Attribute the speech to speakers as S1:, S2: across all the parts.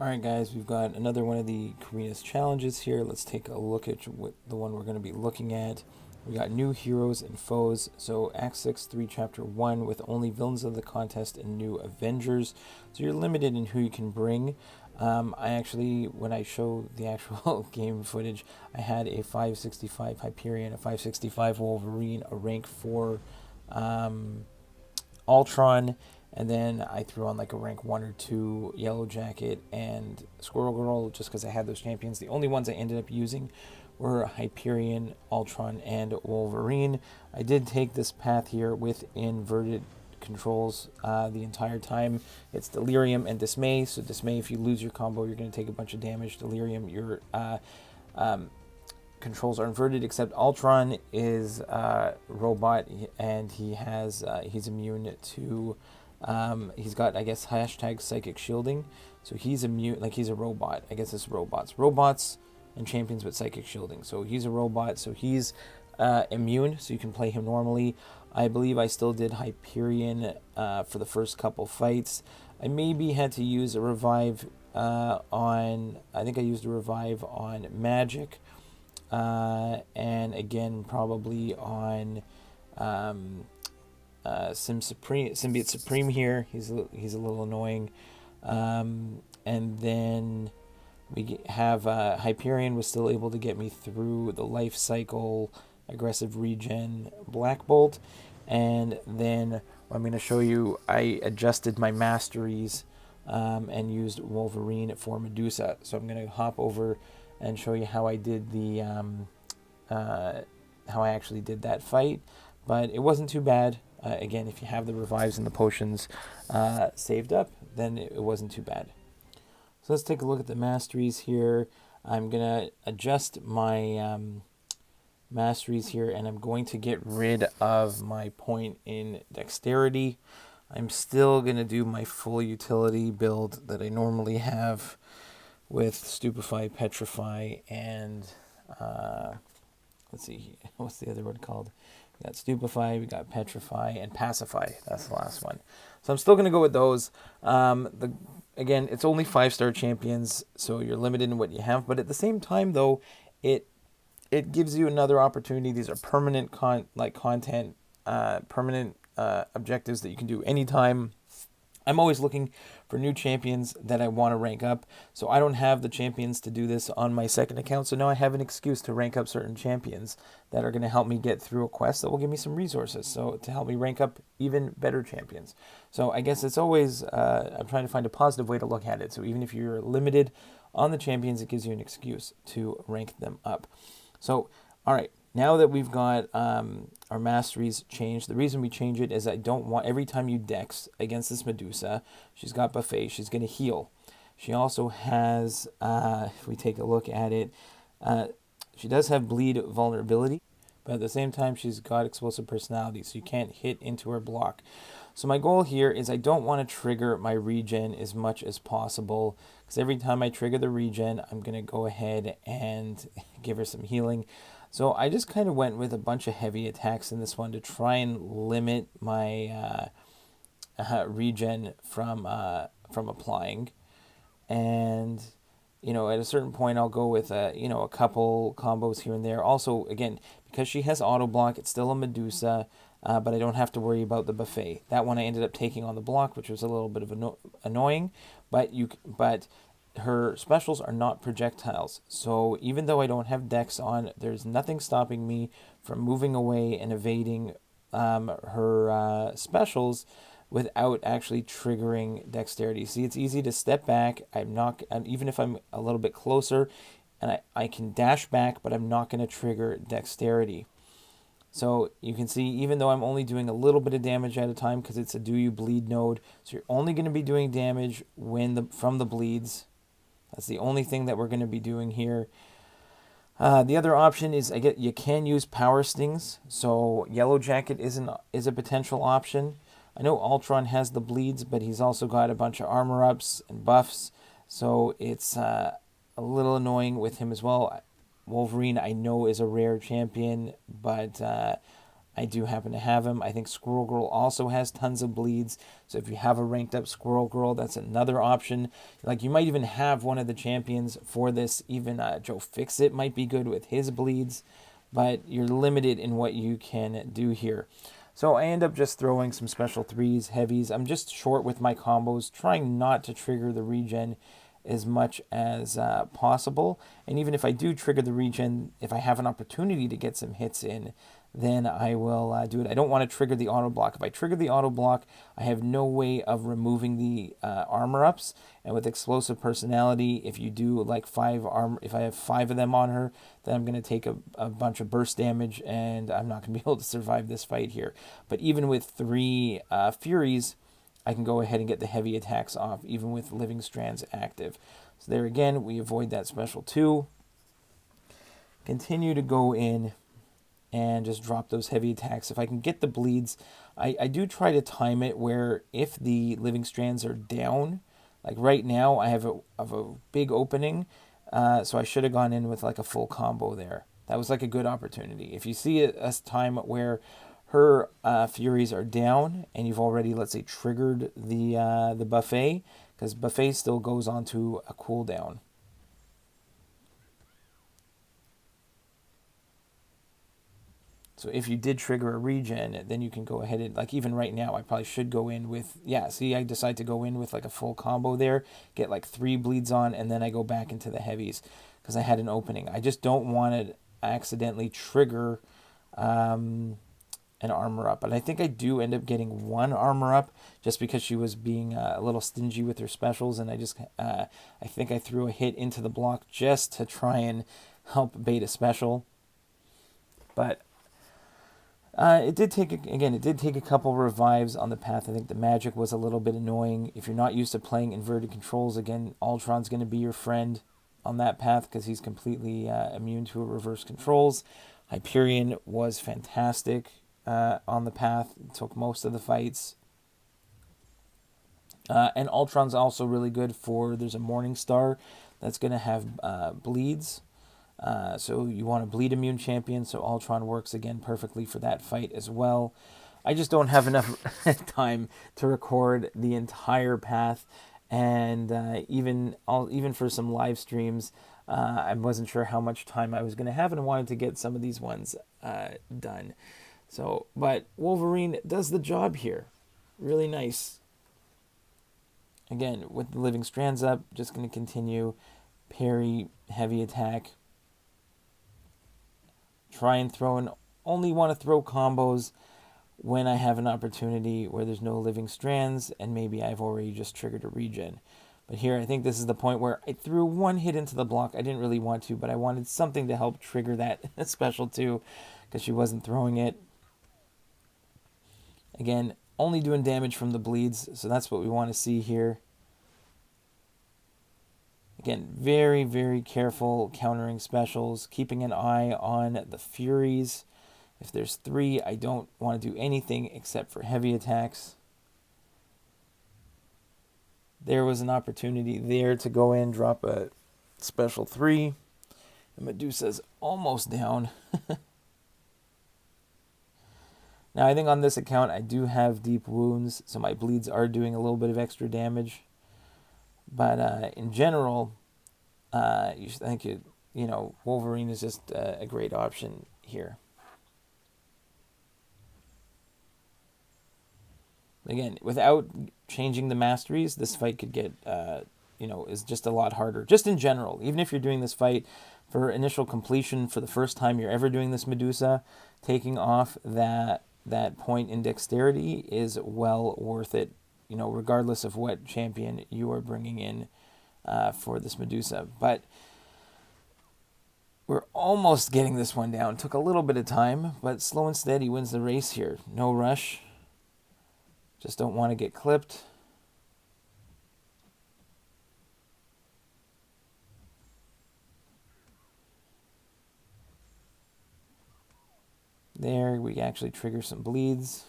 S1: Alright guys, we've got another one of the Carina's challenges here. Let's take a look at what the one we're going to be looking at. We got new heroes and foes. So Act 6, 3, Chapter 1 with only villains of the contest and new Avengers. So you're limited in who you can bring. I actually, when I show the actual game footage, I had a 565 Hyperion, a 565 Wolverine, a rank 4 Ultron, and then I threw on like a rank 1 or 2 Yellow Jacket and Squirrel Girl just because I had those champions. The only ones I ended up using were Hyperion, Ultron, and Wolverine. I did take this path here with inverted controls the entire time. It's Delirium and Dismay. So Dismay, if you lose your combo, you're going to take a bunch of damage. Delirium, your controls are inverted, except Ultron is robot, and he's immune to he's got, I guess, hashtag psychic shielding, so he's immune, like he's a robot. I guess it's robots and champions with psychic shielding. So he's a robot, so he's immune, so you can play him normally. I believe I still did Hyperion for the first couple fights. I maybe had to use a revive I think I used a revive on Magic, and again probably on Symbiote Supreme here. He's a little annoying. And then we have Hyperion was still able to get me through the life cycle, aggressive regen, Black Bolt. And then I'm going to show you, I adjusted my masteries and used Wolverine for Medusa. So I'm going to hop over and show you how I did the how I actually did that fight. But it wasn't too bad. Again, if you have the revives and the potions saved up, then it wasn't too bad. So let's take a look at the masteries here. I'm going to adjust my masteries here, and I'm going to get rid of my point in dexterity. I'm still going to do my full utility build that I normally have with Stupefy, Petrify, and let's see, what's the other one called? We got Stupefy, we got Petrify, and Pacify. That's the last one. So I'm still going to go with those. Again, it's only 5-star champions, so you're limited in what you have. But at the same time, though, it gives you another opportunity. These are permanent content, permanent objectives that you can do anytime. I'm always looking for new champions that I want to rank up. So I don't have the champions to do this on my second account. So now I have an excuse to rank up certain champions that are going to help me get through a quest that will give me some resources. So to help me rank up even better champions. So I guess it's always, I'm trying to find a positive way to look at it. So even if you're limited on the champions, it gives you an excuse to rank them up. So, all right. Now that we've got our masteries changed, the reason we change it is I don't want, every time you dex against this Medusa, she's got buffet, she's going to heal. She also has, if we take a look at it, she does have bleed vulnerability, but at the same time she's got explosive personality, so you can't hit into her block. So my goal here is I don't want to trigger my regen as much as possible, because every time I trigger the regen, I'm going to go ahead and give her some healing. So I just kind of went with a bunch of heavy attacks in this one to try and limit my regen from applying. And you know, at a certain point, I'll go with a couple combos here and there. Also, again, because she has auto block, it's still a Medusa, but I don't have to worry about the buffet. That one I ended up taking on the block, which was a little bit of annoying, but her specials are not projectiles. So even though I don't have dex on, there's nothing stopping me from moving away and evading her specials without actually triggering dexterity. See, it's easy to step back. Even if I'm a little bit closer, and I can dash back, but I'm not going to trigger dexterity. So you can see, even though I'm only doing a little bit of damage at a time because it's a do you bleed node, so you're only going to be doing damage from the bleeds. That's the only thing that we're going to be doing here. The other option is you can use power stings. So Yellow Jacket is a potential option. I know Ultron has the bleeds, but he's also got a bunch of armor ups and buffs. So it's a little annoying with him as well. Wolverine I know is a rare champion, but I do happen to have him. I think Squirrel Girl also has tons of bleeds. So if you have a ranked up Squirrel Girl, that's another option. Like you might even have one of the champions for this. Even Joe Fixit might be good with his bleeds. But you're limited in what you can do here. So I end up just throwing some special 3s, heavies. I'm just short with my combos, trying not to trigger the regen as much as possible. And even if I do trigger the regen, if I have an opportunity to get some hits in, then I will do it. I don't want to trigger the auto block. If I trigger the auto block, I have no way of removing the armor ups. And with explosive personality, if you do like 5 armor, if I have 5 of them on her, then I'm going to take a bunch of burst damage, and I'm not going to be able to survive this fight here. But even with 3 Furies, I can go ahead and get the heavy attacks off, even with Living Strands active. So there again, we avoid that special 2. Continue to go in and just drop those heavy attacks. If I can get the bleeds, I do try to time it where if the Living Strands are down, like right now I have a big opening, so I should have gone in with like a full combo there. That was like a good opportunity. If you see a time where her Furies are down and you've already, let's say, triggered the buffet, because buffet still goes on to a cooldown. So if you did trigger a regen, then you can go ahead and, like even right now, I probably should go in with, see, I decide to go in with like a full combo there, get like 3 bleeds on, and then I go back into the heavies because I had an opening. I just don't want to accidentally trigger an armor up. But I think I do end up getting 1 armor up just because she was being a little stingy with her specials, and I think I threw a hit into the block just to try and help bait a special. But it did take a couple revives on the path. I think the magic was a little bit annoying. If you're not used to playing inverted controls, again, Ultron's going to be your friend on that path because he's completely immune to reverse controls. Hyperion was fantastic on the path. Took most of the fights. And Ultron's also really good for, there's a Morning Star that's going to have bleeds. So you want a bleed immune champion, so Ultron works again perfectly for that fight as well. I just don't have enough time to record the entire path, and even for some live streams, I wasn't sure how much time I was going to have, and I wanted to get some of these ones done. So, but Wolverine does the job here. Really nice. Again, with the Living Strands up, just going to continue. Parry, heavy attack. Try and only want to throw combos when I have an opportunity where there's no Living Strands and maybe I've already just triggered a regen. But here I think this is the point where I threw 1 hit into the block. I didn't really want to, but I wanted something to help trigger that special too because she wasn't throwing it. Again, only doing damage from the bleeds, so that's what we want to see here. Again, very, very careful countering specials, keeping an eye on the Furies. If there's 3, I don't want to do anything except for heavy attacks. There was an opportunity there to go in, drop a special 3. And Medusa's almost down. Now, I think on this account, I do have deep wounds, so my bleeds are doing a little bit of extra damage. But in general, you should think Wolverine is just a great option here. Again, without changing the masteries, this fight could get, is just a lot harder. Just in general, even if you're doing this fight for initial completion for the first time you're ever doing this Medusa, taking off that point in dexterity is well worth it. Regardless of what champion you are bringing in for this Medusa. But we're almost getting this one down. Took a little bit of time, but slow and steady wins the race here. No rush. Just don't want to get clipped. There, we actually trigger some bleeds.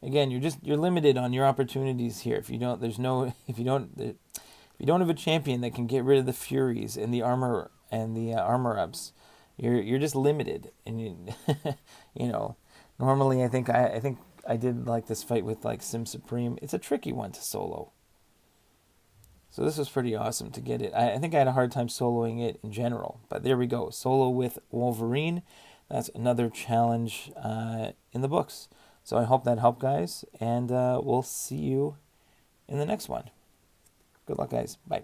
S1: Again, you're limited on your opportunities here. If you you don't have a champion that can get rid of the Furies and the armor ups, you're just limited. And you know, normally I think I did like this fight with like Sim Supreme. It's a tricky one to solo. So this was pretty awesome to get it. I think I had a hard time soloing it in general, but there we go. Solo with Wolverine. That's another challenge in the books. So I hope that helped, guys, and we'll see you in the next one. Good luck, guys. Bye.